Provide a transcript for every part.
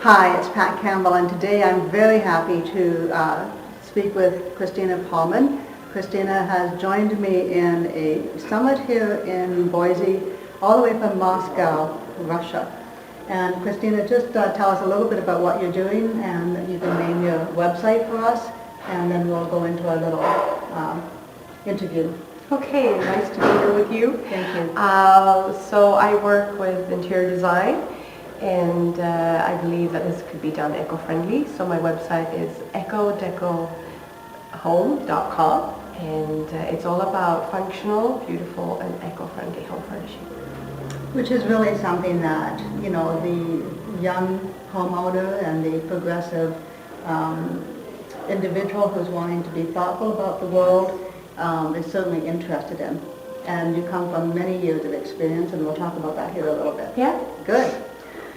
Hi, it's Pat Campbell, and today I'm very happy to speak with Christina Pahlman. Christina has joined me in a summit here in Boise, all the way from Moscow, Russia. And Christina, just tell us a little bit about what you're doing, and you can name your website for us, and then we'll go into a little interview. Okay, nice to be here with you. Thank you. So I work with interior design, and I believe that this could be done eco-friendly. So my website is ecodecohome.com, and it's all about functional, beautiful, and eco-friendly home furnishing. Which is really something that, you know, the young homeowner and the progressive individual who's wanting to be thoughtful about the world is certainly interested in. And you come from many years of experience, and we'll talk about that here a little bit. Yeah. Good.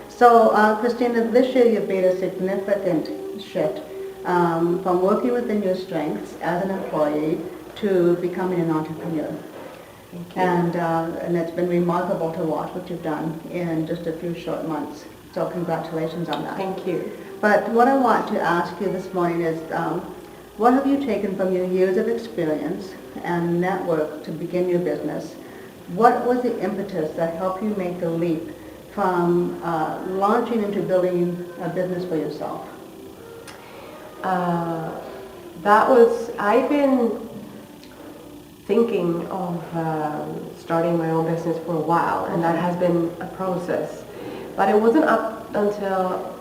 So, Christina, this year you've made a significant shift from working within your strengths as an employee to becoming an entrepreneur. Thank you. And it's been remarkable to watch what you've done in just a few short months. So congratulations on that. Thank you. But what I want to ask you this morning is, what have you taken from your years of experience and network to begin your business? What was the impetus that helped you make the leap from launching into building a business for yourself? I've been thinking of starting my own business for a while, and that has been a process. But it wasn't up until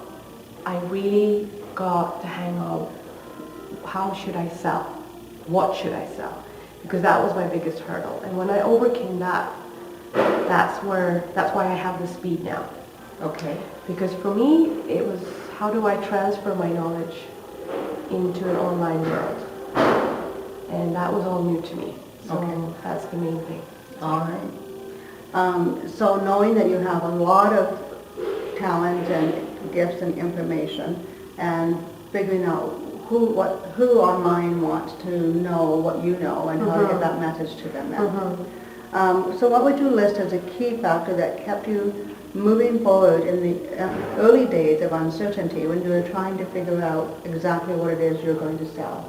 I really got the hang of how should I sell? What should I sell? Because that was my biggest hurdle. And when I overcame that, that's why I have the speed now. Okay. Because for me, it was how do I transfer my knowledge into an online world? And that was all new to me. So that's the main thing. All right. So knowing that you have a lot of talent and gifts and information, and figuring out who online wants to know what you know and how to get that message to them then. So what would you list as a key factor that kept you moving forward in the early days of uncertainty when you were trying to figure out exactly what it is you're going to sell?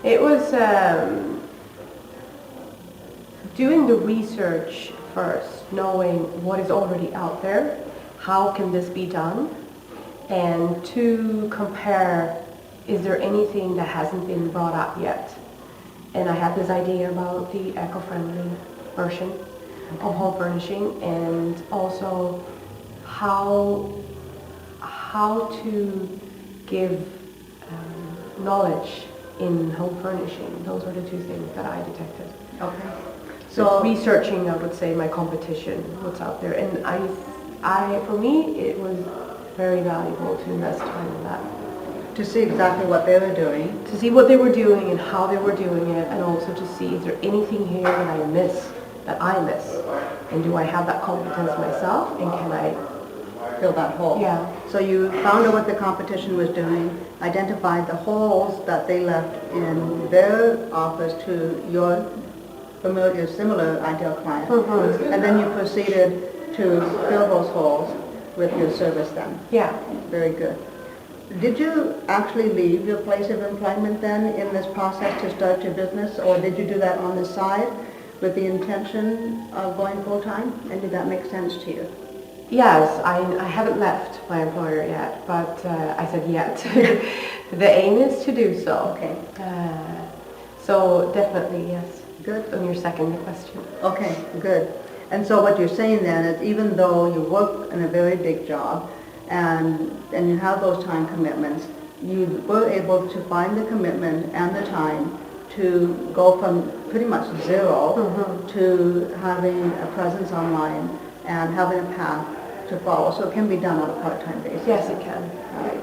It was doing the research first, knowing what is already out there, how can this be done, and to compare, is there anything that hasn't been brought up yet? And I had this idea about the eco-friendly version of home furnishing, and also how to give knowledge in home furnishing. Those were the two things that I detected. Okay. So researching, I would say, my competition, what's out there, and for me, it was very valuable to invest time in that. To see exactly what they were doing. To see what they were doing and how they were doing it, and also to see, is there anything here that I miss? And do I have that competence myself, and can I Fill that hole. Yeah. So you found out what the competition was doing, identified the holes that they left in their offers to your similar ideal client, and then you proceeded to fill those holes with your service then. Yeah. Very good. Did you actually leave your place of employment then in this process to start your business, or did you do that on the side with the intention of going full-time? And did that make sense to you? Yes, I haven't left my employer yet, but I said yet. The aim is to do so. Okay. So definitely, yes. Good. On your second question. Okay, good. And so what you're saying then is, even though you work in a very big job and you have those time commitments, you were able to find the commitment and the time to go from pretty much zero to having a presence online and having a path to follow. So it can be done on a part-time basis. Yes, it can. All right.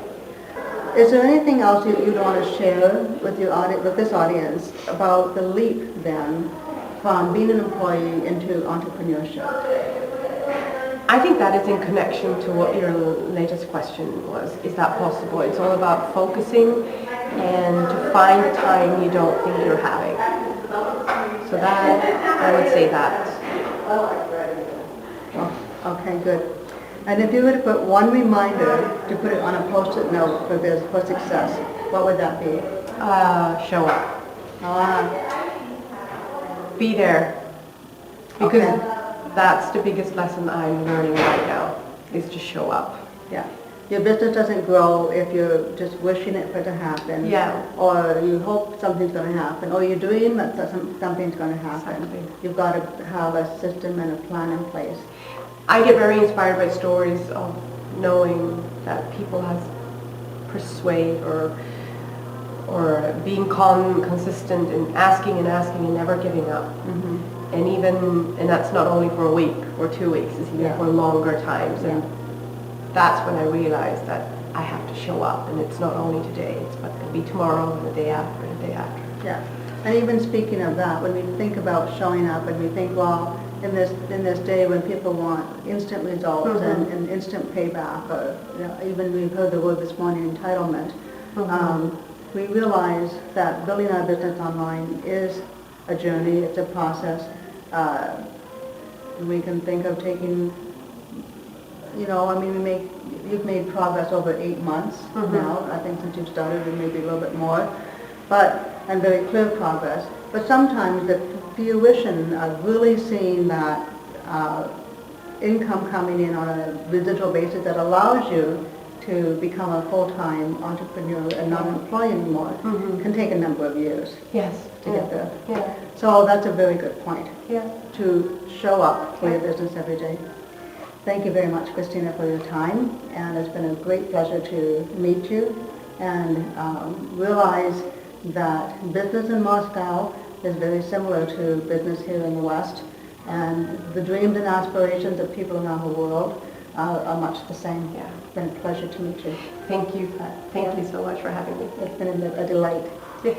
Is there anything else you'd want to share with this audience about the leap then from being an employee into entrepreneurship? I think that is in connection to what your latest question was. Is that possible? It's all about focusing and to find the time you don't think you're having. So that, I would say that. Oh, okay, good. And if you were to put one reminder to put it on a post-it note for this, for success, what would that be? Show up. Ah, Be there. Because Okay. that's the biggest lesson I'm learning right now, is to show up. yeah. Your business doesn't grow if you're just wishing it for it to happen. Yeah. Or you hope something's going to happen, or you dream that something's going to happen. Exactly. You've got to have a system and a plan in place. I get very inspired by stories of knowing that people have persuade or being calm, consistent, and asking and never giving up. Mm-hmm. And that's not only for a week or 2 weeks, it's even Yeah. for longer times. And Yeah. that's when I realized that I have to show up, and it's not only today, it's what it'll be tomorrow and the day after and the day after. Yeah, and even speaking of that, when we think about showing up and we think, well, in this day when people want instant results Mhm. and instant payback, or even we've heard the word this morning, entitlement, we realize that building our business online is a journey, it's a process. We can think of taking, you've made progress over 8 months now, I think since you've started, and maybe a little bit more, and very clear progress. But sometimes the fruition of really seeing that income coming in on a residual basis that allows you to become a full-time entrepreneur and not an employee anymore can take a number of years Yes. to get there. Yeah. So that's a very good point, Yeah. to show up for your business every day. Thank you very much, Christina, for your time, and it's been a great pleasure to meet you and realize that business in Moscow is very similar to business here in the West, and the dreams and aspirations of people around the world are much the same. Yeah. It's been a pleasure to meet you. Thank you. Thank you so much for having me. It's been a delight. Yes.